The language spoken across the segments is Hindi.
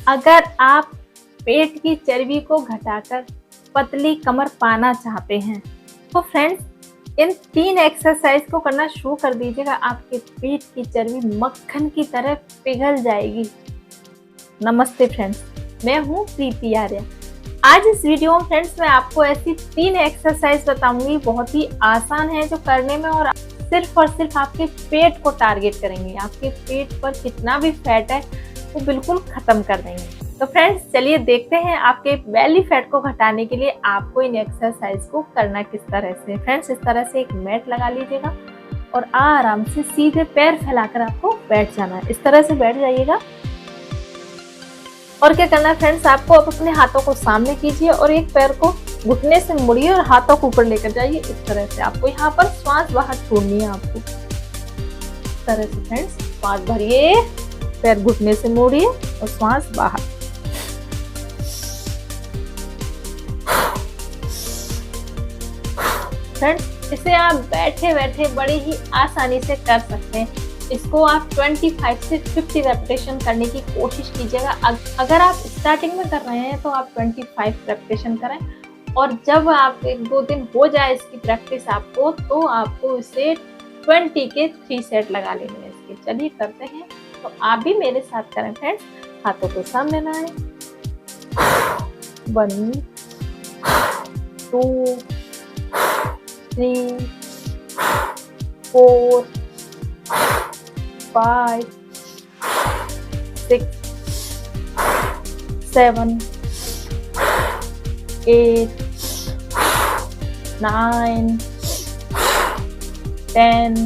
अगर आप पेट की चर्बी को घटाकर पतली कमर पाना चाहते हैं तो फ्रेंड्स इन 3 एक्सरसाइज को करना शुरू कर दीजिएगा। आपके पेट की चर्बी मक्खन की तरह पिघल जाएगी। नमस्ते फ्रेंड्स, मैं हूँ प्रीति आर्य। आज इस वीडियो में फ्रेंड्स मैं आपको ऐसी 3 एक्सरसाइज बताऊंगी, बहुत ही आसान है जो करने में, और सिर्फ आपके पेट को टारगेट करेंगे। आपके पेट पर कितना भी फैट है वो बिल्कुल खत्म कर देंगे। तो फ्रेंड्स चलिए देखते हैं आपके बेली फैट को घटाने के लिए आपको इन एक्सरसाइज को करना किस तरह से। फ्रेंड्स इस तरह से एक मैट लगा लीजिएगा और आराम से सीधे पैर फैलाकर आपको बैठ जाना है। इस तरह से बैठ जाइएगा और क्या करना है फ्रेंड्स, आपको अब अपने हाथों को सामने कीजिए और एक पैर को घुटने से मुड़िए और हाथों को ऊपर लेकर जाइए। इस तरह से आपको यहाँ पर श्वास बाहर छोड़नी है। आपको इस तरह से फ्रेंड्स श्वास भरिए, पैर घुटने से मोड़िए और श्वास बाहर। फ्रेंड्स इसे आप बैठे बैठे बड़ी ही आसानी से कर सकते हैं। इसको आप 25 से 50 रेपिटेशन करने की कोशिश कीजिएगा। अगर आप स्टार्टिंग में कर रहे हैं तो आप 25 रेपिटेशन करें, और जब आप 1-2 दिन हो जाए इसकी प्रैक्टिस आपको, तो आपको इसे 20 के 3 सेट लगा लेने हैं इसके। चलिए करते हैं, तो आप भी मेरे साथ करें फ्रेंड्स। हाथों को सामने लाएं, 1 2 3 4 5 6 7 8 9 10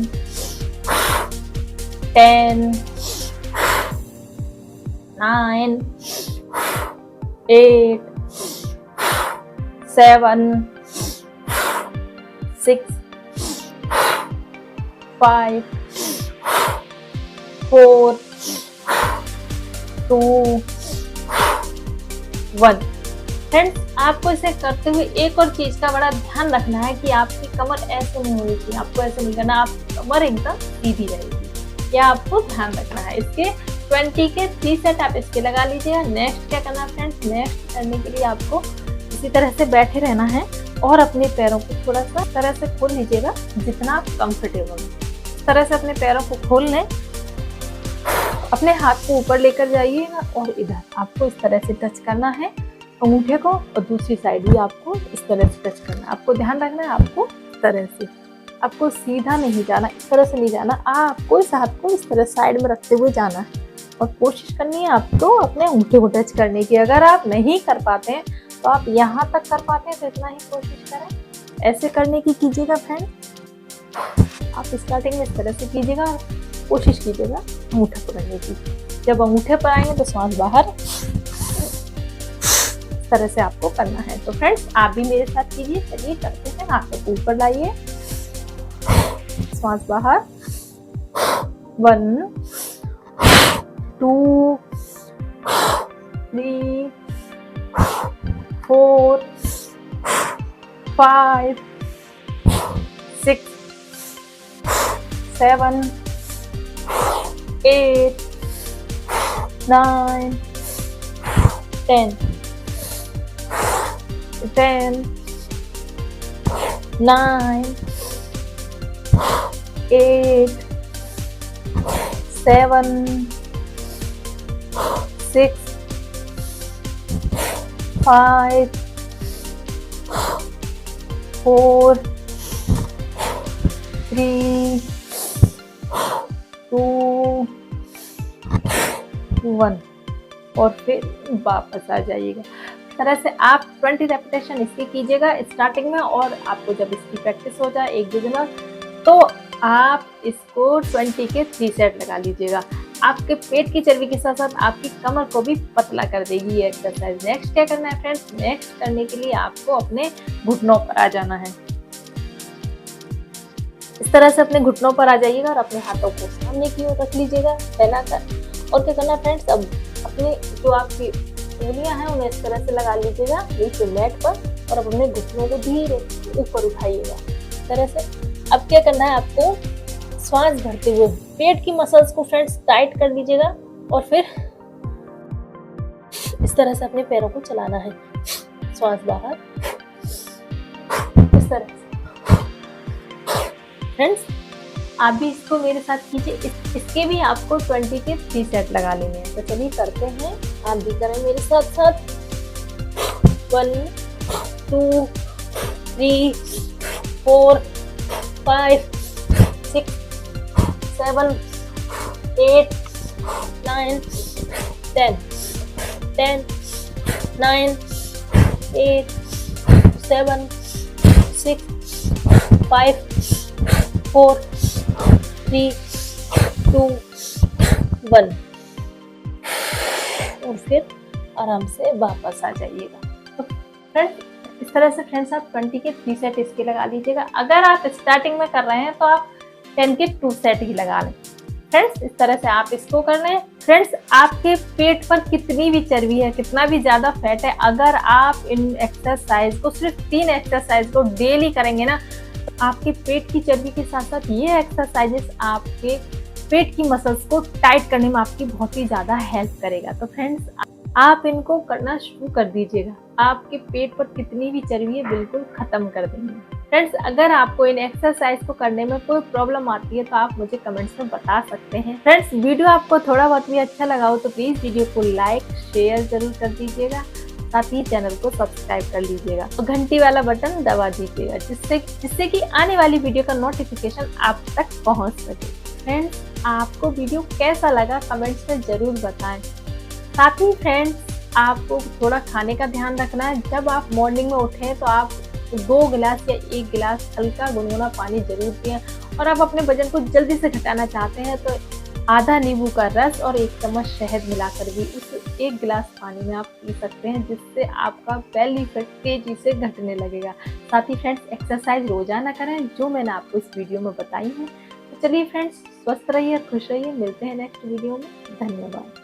9 8 7 6 5 4 2 1। फ्रेंड्स आपको इसे करते हुए एक और चीज का बड़ा ध्यान रखना है कि आपकी कमर ऐसे नहीं होनी चाहिए। आपको ऐसे नहीं करना, आपकी कमर एकदम सीधी रहेगी। यह आपको ध्यान रखना है। इसके 20 के 3 सेट आप इसके लगा लीजिएगा। नेक्स्ट क्या करना है फ्रेंड्स, नेक्स्ट करने के लिए आपको इसी तरह से बैठे रहना है और अपने पैरों को थोड़ा सा तरह से खोल लीजिएगा जितना आप कंफर्टेबल हो। इस तरह से अपने पैरों को खोल लें, अपने हाथ को ऊपर लेकर जाइएगा और इधर आपको इस तरह से टच करना है अंगूठे को, और दूसरी साइड भी आपको इस तरह से टच करना है। आपको ध्यान रखना है, आपको इस तरह से, आपको सीधा नहीं जाना, इस तरह से नहीं जाना। आपको इस हाथ को इस तरह साइड में रखते हुए जाना है और कोशिश करनी है आपको अपने अंगूठे को टच करने की। अगर आप नहीं कर पाते हैं तो आप यहाँ तक कर पाते हैं तो इतना ही कोशिश करें। ऐसे करने की कीजिएगा फ्रेंड। आप स्टार्टिंग में इस तरह से कीजिएगा, कोशिश कीजिएगा अंगूठे पकड़ने की। जब अंगूठे पर आएंगे तो श्वास बाहर, इस तरह से आपको करना है। तो फ्रेंड्स आप भी मेरे साथ कीजिए। चलिए करते हैं। हाथों को ऊपर लाइए, श्वास बाहर, 1 2 3 4 5 6 7 8 9 10 9 8 7 6 5 4 3 2 1 और फिर वापस आ जाइएगा। इस तरह से आप 20 रेपिटेशन इसकी कीजिएगा स्टार्टिंग में, और आपको जब इसकी प्रैक्टिस हो जाए 1-2 दिन तो आप इसको 20 के 3 सेट लगा लीजिएगा। आपके पेट की चर्बी के साथ साथ आपकी कमर को भी पतला कर देगी ये एक्सरसाइज। नेक्स्ट क्या करना है फ्रेंड्स, नेक्स्ट करने के लिए आपको अपने घुटनों पर आ जाना है। इस तरह से अपने घुटनों पर आ जाइएगा और अपने हाथों को सामने की ओर रख लीजिएगा फैलाकर। और क्या करना फ्रेंड्स, अब अपने जो आपकी उंगलियां हैं उन्हें इस तरह से लगा लीजिएगा नीचे मैट पर, और अब अपने घुटनों को धीरे ऊपर उठाइएगा इस तरह से। अब क्या करना है, आपको श्वास भरते हुए पेट की मसल्स को फ्रेंड्स टाइट कर लीजिएगा, और फिर इस तरह से अपने पैरों को चलाना है, श्वास बाहर, इस तरह से। फ्रेंड्स आप भी इसको मेरे साथ कीजिए। इसके भी आपको 20 के 3 सेट लगा लेने हैं। तो चलिए करते हैं, आप भी करें मेरे साथ साथ। 1 2 3 4 5 6 7 8 9 10 10 9 8 7 6 5 4 3 2 1 और फिर आराम से वापस आ जाइएगा। तो फ्रेंड्स इस तरह से फ्रेंड्स आप 20 के 3 सेट इसके लगा लीजिएगा। अगर आप स्टार्टिंग में कर रहे हैं तो आप 10 के 2 सेट ही लगा लें। फ्रेंड्स इस तरह से आप इसको करना है। फ्रेंड्स आपके पेट पर कितनी भी चर्बी है, कितना भी ज्यादा फैट है, अगर आप इन एक्सरसाइज को, सिर्फ 3 एक्सरसाइज को डेली करेंगे ना, आपके पेट की चर्बी के साथ साथ ये एक्सरसाइजेस आपके पेट की मसल्स को टाइट करने में आपकी बहुत ही ज्यादा हेल्प करेगा। तो फ्रेंड्स आप इनको करना शुरू कर दीजिएगा, आपके पेट पर कितनी भी चर्बी है बिल्कुल खत्म कर देंगे। फ्रेंड्स अगर आपको इन एक्सरसाइज को करने में कोई प्रॉब्लम आती है तो आप मुझे कमेंट्स में बता सकते हैं। फ्रेंड्स वीडियो आपको थोड़ा बहुत भी अच्छा लगा हो तो प्लीज वीडियो को लाइक शेयर जरूर कर दीजिएगा, साथ ही चैनल को सब्सक्राइब कर लीजिएगा और घंटी वाला बटन दबा दीजिएगा, जिससे कि आने वाली वीडियो का नोटिफिकेशन आप तक पहुंच सके। फ्रेंड्स आपको वीडियो कैसा लगा कमेंट्स में जरूर बताएं। साथ ही फ्रेंड्स आपको थोड़ा खाने का ध्यान रखना है। जब आप मॉर्निंग में उठें तो आप 2 गिलास या 1 गिलास हल्का गुनगुना पानी जरूर पिएं, और आप अपने वजन को जल्दी से घटाना चाहते हैं तो आधा नींबू का रस और 1 चम्मच शहद मिलाकर भी उस 1 गिलास पानी में आप पी सकते हैं, जिससे आपका बेली फैट तेजी से घटने लगेगा। साथ ही फ्रेंड्स एक्सरसाइज रोजाना करें जो मैंने आपको इस वीडियो में बताई है। तो चलिए फ्रेंड्स स्वस्थ रहिए, खुश रहिए, मिलते हैं नेक्स्ट वीडियो में। धन्यवाद।